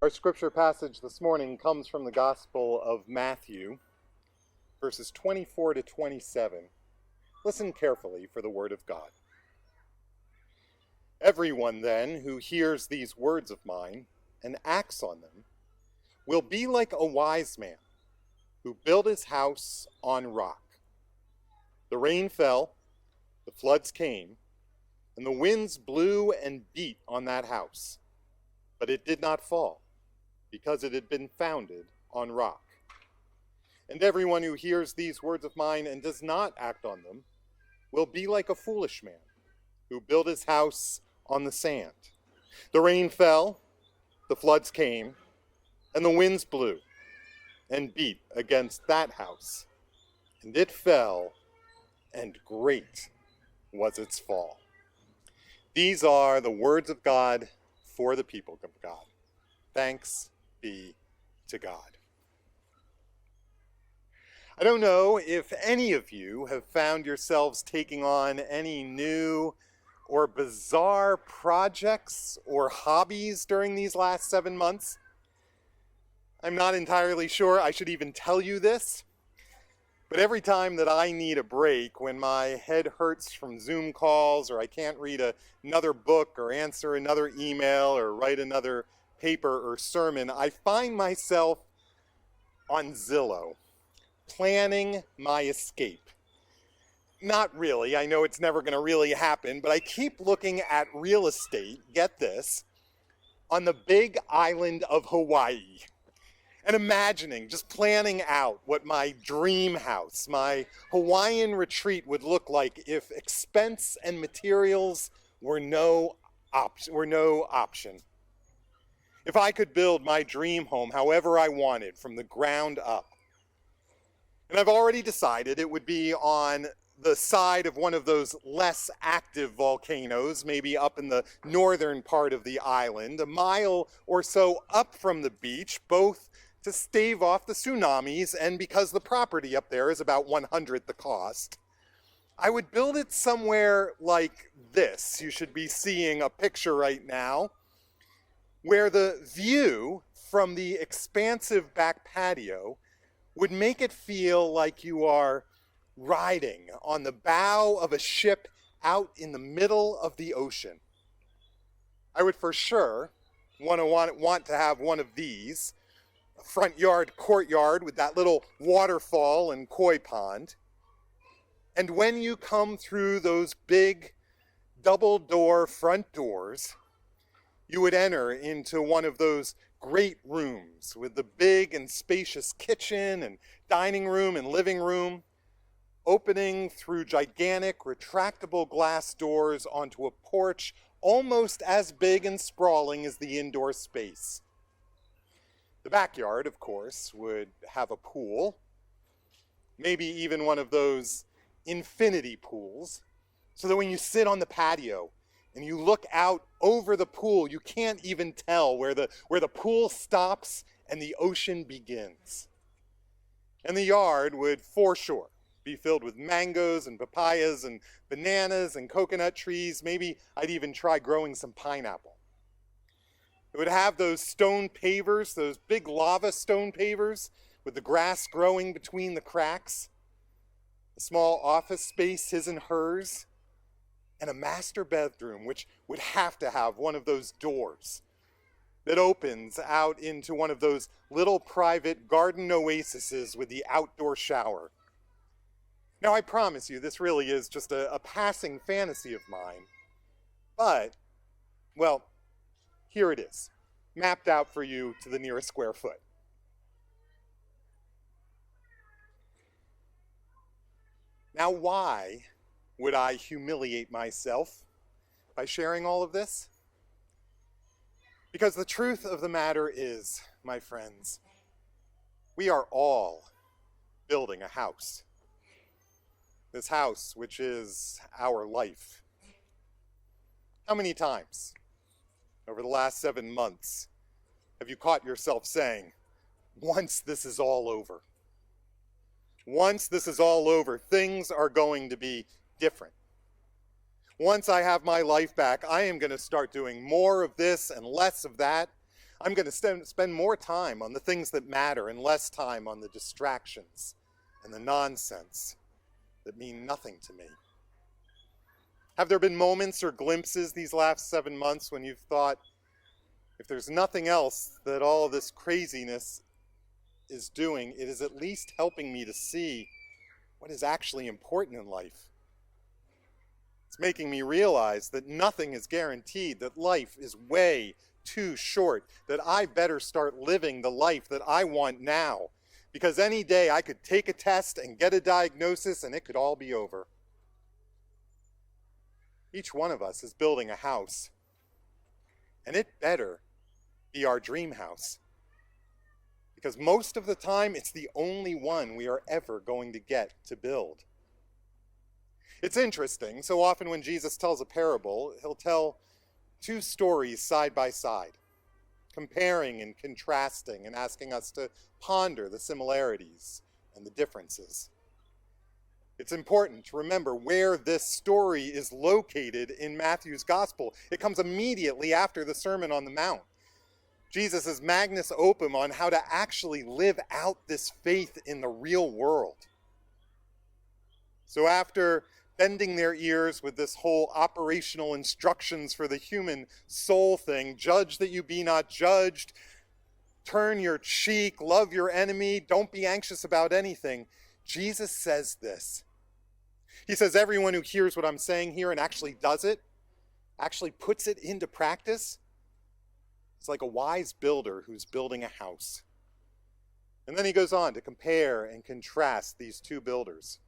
Our scripture passage this morning comes from the Gospel of Matthew, verses 24 to 27. Listen carefully for the word of God. Everyone then who hears these words of mine and acts on them will be like a wise man who built his house on rock. The rain fell, the floods came, and the winds blew and beat on that house, but it did not fall, because it had been founded on rock. And everyone who hears these words of mine and does not act on them will be like a foolish man who built his house on the sand. The rain fell, the floods came, and the winds blew and beat against that house, and it fell, and great was its fall. These are the words of God for the people of God. Thanks be to God. I don't know if any of you have found yourselves taking on any new or bizarre projects or hobbies during these last 7 months. I'm not entirely sure I should even tell you this, but every time that I need a break, when my head hurts from Zoom calls, or I can't read another book or answer another email or write another paper or sermon, I find myself on Zillow, planning my escape. Not really, I know it's never going to really happen, but I keep looking at real estate, get this, on the big island of Hawaii. And imagining, just planning out what my dream house, my Hawaiian retreat would look like if expense and materials were no option. If I could build my dream home however I wanted from the ground up. And I've already decided it would be on the side of one of those less active volcanoes, maybe up in the northern part of the island, a mile or so up from the beach, both to stave off the tsunamis, and because the property up there is about 1/100 the cost. I would build it somewhere like this. You should be seeing a picture right now, where the view from the expansive back patio would make it feel like you are riding on the bow of a ship out in the middle of the ocean. I would for sure want to have one of these, a front yard courtyard with that little waterfall and koi pond. And when you come through those big double door front doors, you would enter into one of those great rooms with the big and spacious kitchen and dining room and living room, opening through gigantic retractable glass doors onto a porch almost as big and sprawling as the indoor space. The backyard, of course, would have a pool, maybe even one of those infinity pools, so that when you sit on the patio and you look out over the pool, you can't even tell where the pool stops and the ocean begins. And the yard would, for sure, be filled with mangoes and papayas and bananas and coconut trees. Maybe I'd even try growing some pineapple. It would have those stone pavers, those big lava stone pavers with the grass growing between the cracks, a small office space, his and hers, and a master bedroom, which would have to have one of those doors that opens out into one of those little private garden oases with the outdoor shower. Now, I promise you, this really is just a passing fantasy of mine, but, well, here it is, mapped out for you to the nearest square foot. Now, why would I humiliate myself by sharing all of this? Because the truth of the matter is, my friends, we are all building a house. This house, which is our life. How many times over the last 7 months have you caught yourself saying, once this is all over, once this is all over, things are going to be different. Once I have my life back, I am going to start doing more of this and less of that. I'm going to spend more time on the things that matter and less time on the distractions and the nonsense that mean nothing to me. Have there been moments or glimpses these last 7 months when you've thought, if there's nothing else that all this craziness is doing, it is at least helping me to see what is actually important in life? It's making me realize that nothing is guaranteed, that life is way too short, that I better start living the life that I want now, because any day I could take a test and get a diagnosis and it could all be over. Each one of us is building a house, and it better be our dream house, because most of the time it's the only one we are ever going to get to build. It's interesting, so often when Jesus tells a parable, he'll tell two stories side by side, comparing and contrasting and asking us to ponder the similarities and the differences. It's important to remember where this story is located in Matthew's gospel. It comes immediately after the Sermon on the Mount. Jesus' magnus opum on how to actually live out this faith in the real world. So after bending their ears with this whole operational instructions for the human soul thing, judge that you be not judged, turn your cheek, love your enemy, don't be anxious about anything, Jesus says this. He says, everyone who hears what I'm saying here and actually does it, actually puts it into practice, is like a wise builder who's building a house. And then he goes on to compare and contrast these two builders.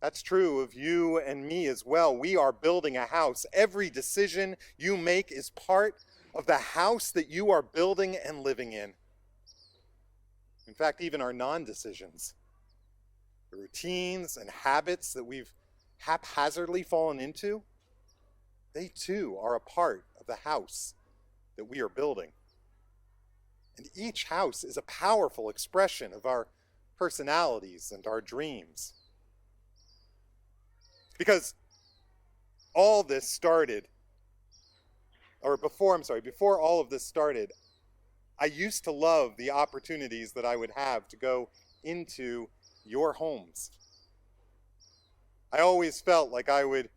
That's true of you and me as well. We are building a house. Every decision you make is part of the house that you are building and living in. In fact, even our non-decisions, the routines and habits that we've haphazardly fallen into, they too are a part of the house that we are building. And each house is a powerful expression of our personalities and our dreams. Because all this started, before all of this started, I used to love the opportunities that I would have to go into your homes. I always felt like I would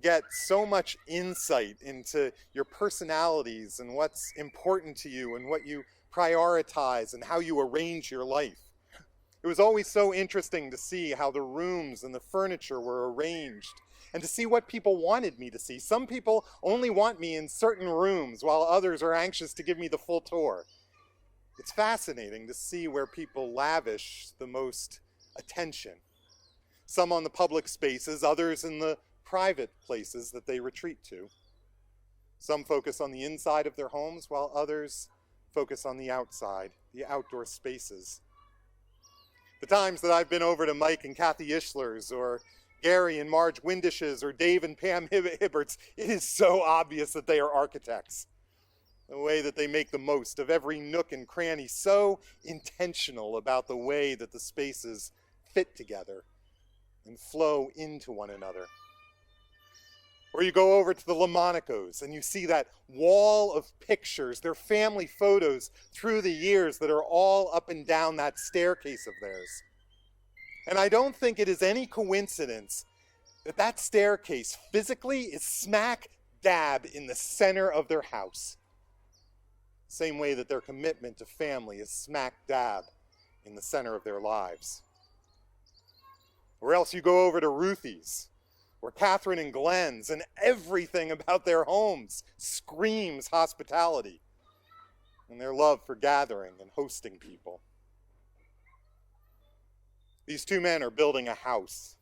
get so much insight into your personalities and what's important to you and what you prioritize and how you arrange your life. It was always so interesting to see how the rooms and the furniture were arranged and to see what people wanted me to see. Some people only want me in certain rooms while others are anxious to give me the full tour. It's fascinating to see where people lavish the most attention. Some on the public spaces, others in the private places that they retreat to. Some focus on the inside of their homes while others focus on the outside, the outdoor spaces. The times that I've been over to Mike and Kathy Ishler's or Gary and Marge Windish's or Dave and Pam Hibbert's, it is so obvious that they are architects. The way that they make the most of every nook and cranny, so intentional about the way that the spaces fit together and flow into one another. Or you go over to the Lamonicos and you see that wall of pictures, their family photos through the years that are all up and down that staircase of theirs. And I don't think it is any coincidence that that staircase physically is smack dab in the center of their house. Same way that their commitment to family is smack dab in the center of their lives. Or else you go over to Ruthie's, or Catherine and Glenn's, and everything about their homes screams hospitality and their love for gathering and hosting people. These two men are building a house.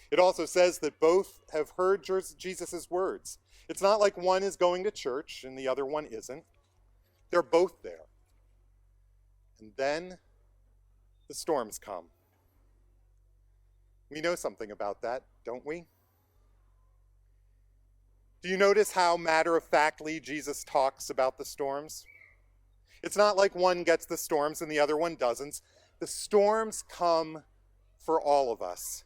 It also says that both have heard Jesus' words. It's not like one is going to church and the other one isn't. They're both there. And then the storms come. We know something about that, don't we? Do you notice how matter-of-factly Jesus talks about the storms? It's not like one gets the storms and the other one doesn't. The storms come for all of us.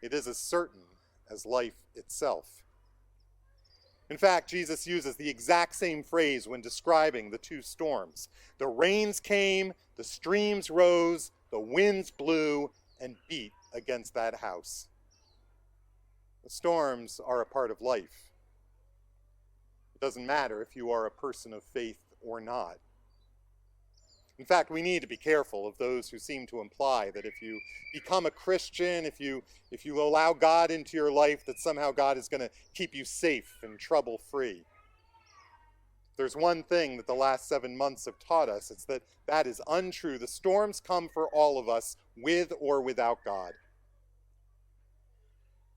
It is as certain as life itself. In fact, Jesus uses the exact same phrase when describing the two storms. The rains came, the streams rose, the winds blew and beat against that house. The storms are a part of life. It doesn't matter if you are a person of faith or not. In fact, we need to be careful of those who seem to imply that if you become a Christian, if you allow God into your life, that somehow God is going to keep you safe and trouble-free. There's one thing that the last 7 months have taught us, it's that that is untrue. The storms come for all of us, with or without God.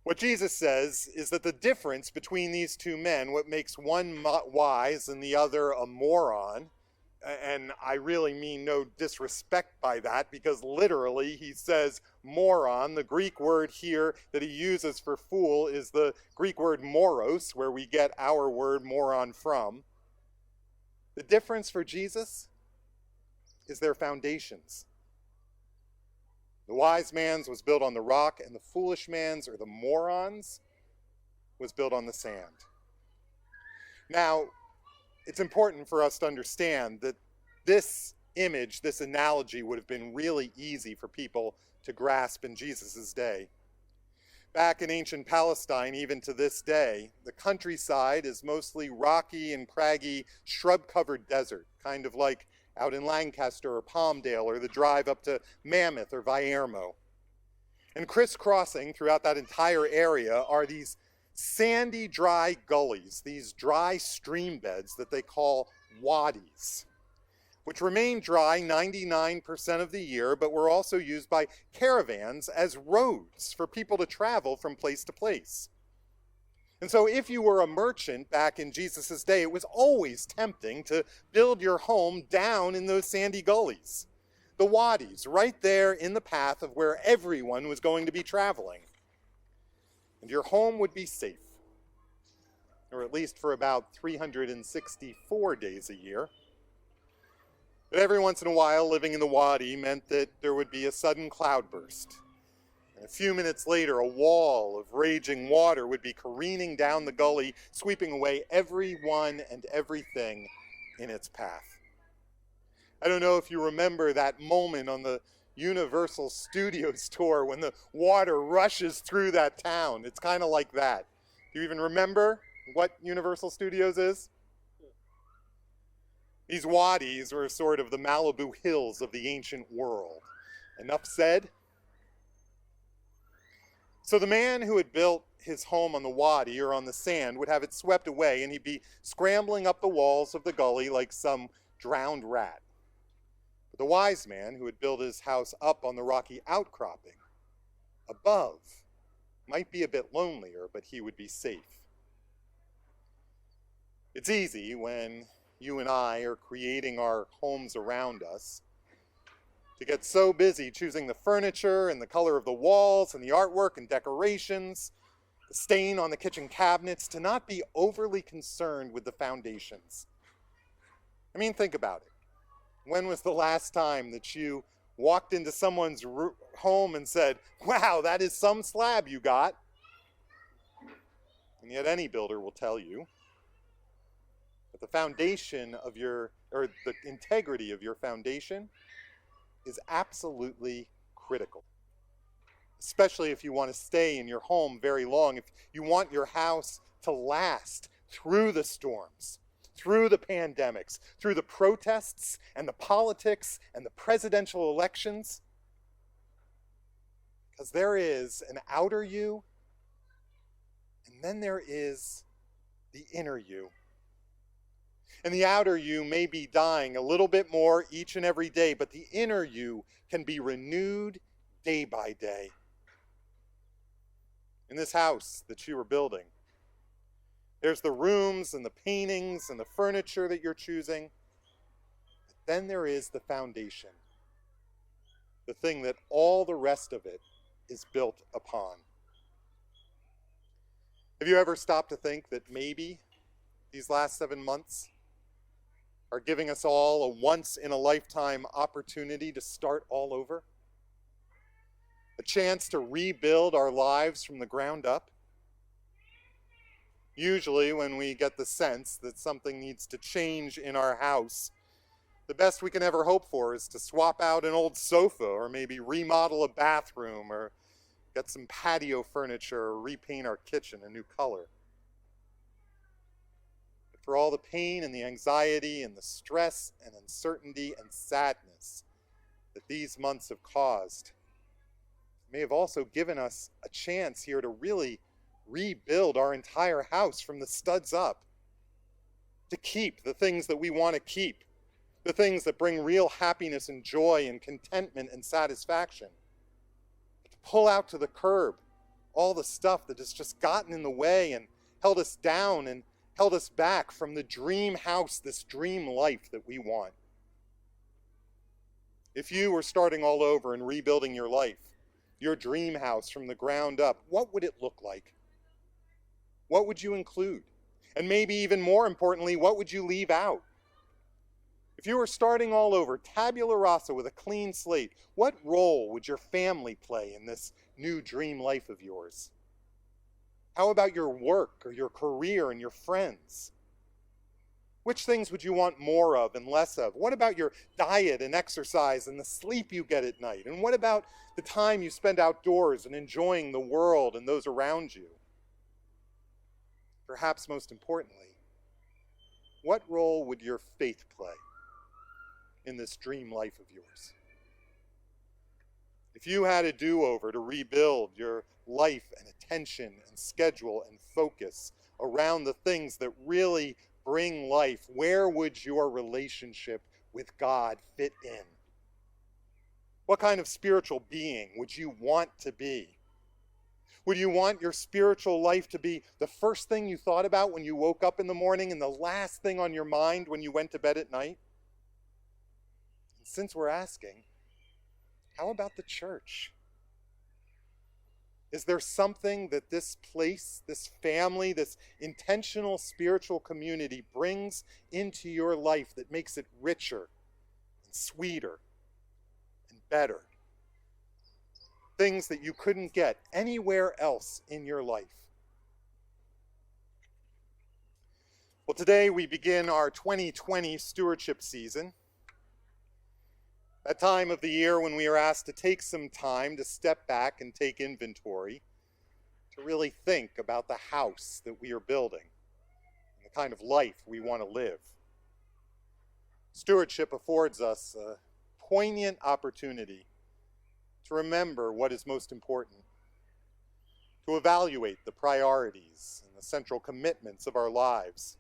What Jesus says is that the difference between these two men, what makes one wise and the other a moron, and I really mean no disrespect by that, because literally he says moron. The Greek word here that he uses for fool is the Greek word moros, where we get our word moron from. The difference for Jesus is their foundations. The wise man's was built on the rock, and the foolish man's, or the moron's, was built on the sand. Now, it's important for us to understand that this image, this analogy, would have been really easy for people to grasp in Jesus' day. Back in ancient Palestine, even to this day, the countryside is mostly rocky and craggy, shrub-covered desert, kind of like out in Lancaster or Palmdale, or the drive up to Mammoth or Viermo. And crisscrossing throughout that entire area are these sandy, dry gullies, these dry stream beds that they call wadis, which remain dry 99% of the year, but were also used by caravans as roads for people to travel from place to place. And so if you were a merchant back in Jesus' day, it was always tempting to build your home down in those sandy gullies, the wadis, right there in the path of where everyone was going to be traveling. And your home would be safe, or at least for about 364 days a year. But every once in a while, living in the wadi meant that there would be a sudden cloudburst. And a few minutes later, a wall of raging water would be careening down the gully, sweeping away everyone and everything in its path. I don't know if you remember that moment on the Universal Studios tour when the water rushes through that town. It's kind of like that. Do you even remember what Universal Studios is? These wadis were sort of the Malibu hills of the ancient world. Enough said? So the man who had built his home on the wadi or on the sand would have it swept away, and he'd be scrambling up the walls of the gully like some drowned rat. But the wise man who had built his house up on the rocky outcropping above might be a bit lonelier, but he would be safe. It's easy when you and I are creating our homes around us to get so busy choosing the furniture and the color of the walls and the artwork and decorations, the stain on the kitchen cabinets, to not be overly concerned with the foundations. I mean, think about it. When was the last time that you walked into someone's home and said, "Wow, that is some slab you got"? And yet any builder will tell you that the foundation of the integrity of your foundation is absolutely critical. Especially if you want to stay in your home very long, if you want your house to last through the storms, through the pandemics, through the protests and the politics and the presidential elections. Because there is an outer you, and then there is the inner you. And the outer you may be dying a little bit more each and every day, but the inner you can be renewed day by day. In this house that you are building, there's the rooms and the paintings and the furniture that you're choosing. But then there is the foundation, the thing that all the rest of it is built upon. Have you ever stopped to think that maybe these last 7 months are giving us all a once-in-a-lifetime opportunity to start all over? A chance to rebuild our lives from the ground up? Usually when we get the sense that something needs to change in our house, the best we can ever hope for is to swap out an old sofa or maybe remodel a bathroom or get some patio furniture or repaint our kitchen a new color. But for all the pain and the anxiety and the stress and uncertainty and sadness that these months have caused, may have also given us a chance here to really rebuild our entire house from the studs up, to keep the things that we want to keep, the things that bring real happiness and joy and contentment and satisfaction, to pull out to the curb all the stuff that has just gotten in the way and held us down and held us back from the dream house, this dream life that we want. If you were starting all over and rebuilding your life, your dream house from the ground up, what would it look like? What would you include? And maybe even more importantly, what would you leave out? If you were starting all over, tabula rasa with a clean slate, what role would your family play in this new dream life of yours? How about your work or your career and your friends? Which things would you want more of and less of? What about your diet and exercise and the sleep you get at night? And what about the time you spend outdoors and enjoying the world and those around you? Perhaps most importantly, what role would your faith play in this dream life of yours? If you had a do-over to rebuild your life and attention and schedule and focus around the things that really bring life, where would your relationship with God fit in? What kind of spiritual being would you want to be? Would you want your spiritual life to be the first thing you thought about when you woke up in the morning and the last thing on your mind when you went to bed at night? And since we're asking, how about the church? Is there something that this place, this family, this intentional spiritual community brings into your life that makes it richer and sweeter and better? Things that you couldn't get anywhere else in your life. Well, today we begin our 2020 stewardship season. That time of the year when we are asked to take some time to step back and take inventory, to really think about the house that we are building and the kind of life we want to live. Stewardship affords us a poignant opportunity to remember what is most important, to evaluate the priorities and the central commitments of our lives,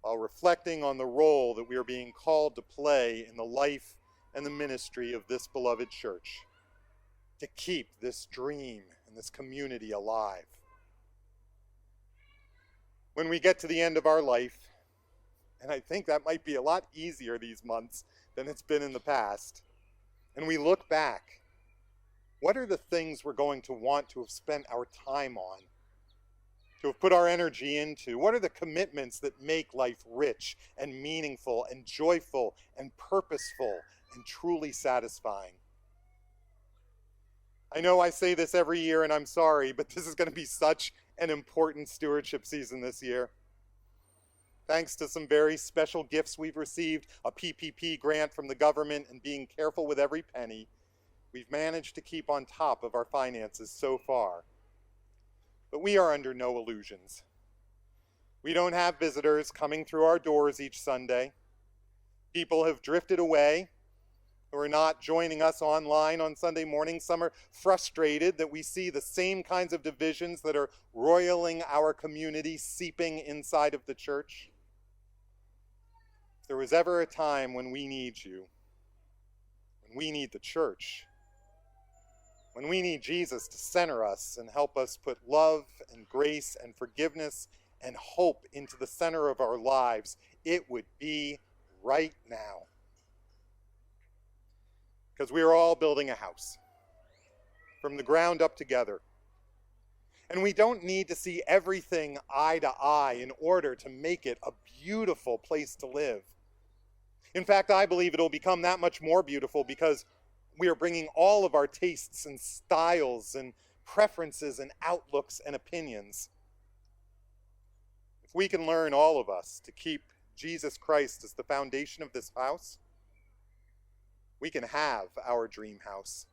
while reflecting on the role that we are being called to play in the life and the ministry of this beloved church, to keep this dream and this community alive. When we get to the end of our life, and I think that might be a lot easier these months than it's been in the past, and we look back, what are the things we're going to want to have spent our time on, to have put our energy into? What are the commitments that make life rich and meaningful and joyful and purposeful and truly satisfying? I know I say this every year and I'm sorry, but this is going to be such an important stewardship season this year. Thanks to some very special gifts we've received, a PPP grant from the government, and being careful with every penny, we've managed to keep on top of our finances so far. But we are under no illusions. We don't have visitors coming through our doors each Sunday. People have drifted away who are not joining us online on Sunday morning. Some are frustrated that we see the same kinds of divisions that are roiling our community seeping inside of the church. If there was ever a time when we need you, when we need the church, when we need Jesus to center us and help us put love and grace and forgiveness and hope into the center of our lives, it would be right now. Because we are all building a house from the ground up together. And we don't need to see everything eye to eye in order to make it a beautiful place to live. In fact, I believe it'll become that much more beautiful because we are bringing all of our tastes and styles and preferences and outlooks and opinions. we can learn, all of us, to keep Jesus Christ as the foundation of this house, we can have our dream house.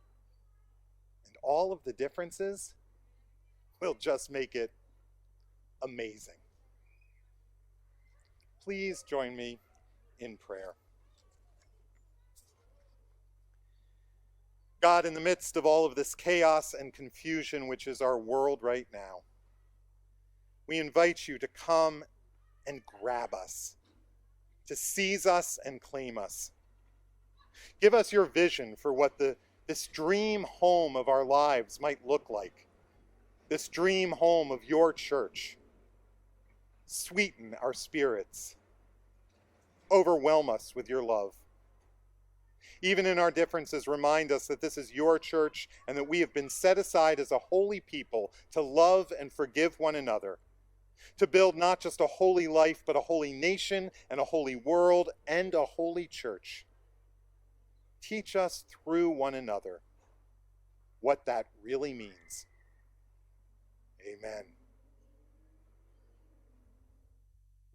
And all of the differences will just make it amazing. Please join me in prayer. God, in the midst of all of this chaos and confusion which is our world right now, we invite you to come and grab us, to seize us and claim us. Give us your vision for what this dream home of our lives might look like, this dream home of your church. Sweeten our spirits. Overwhelm us with your love. Even in our differences, remind us that this is your church and that we have been set aside as a holy people to love and forgive one another, to build not just a holy life, but a holy nation and a holy world and a holy church. Teach us through one another what that really means. Amen.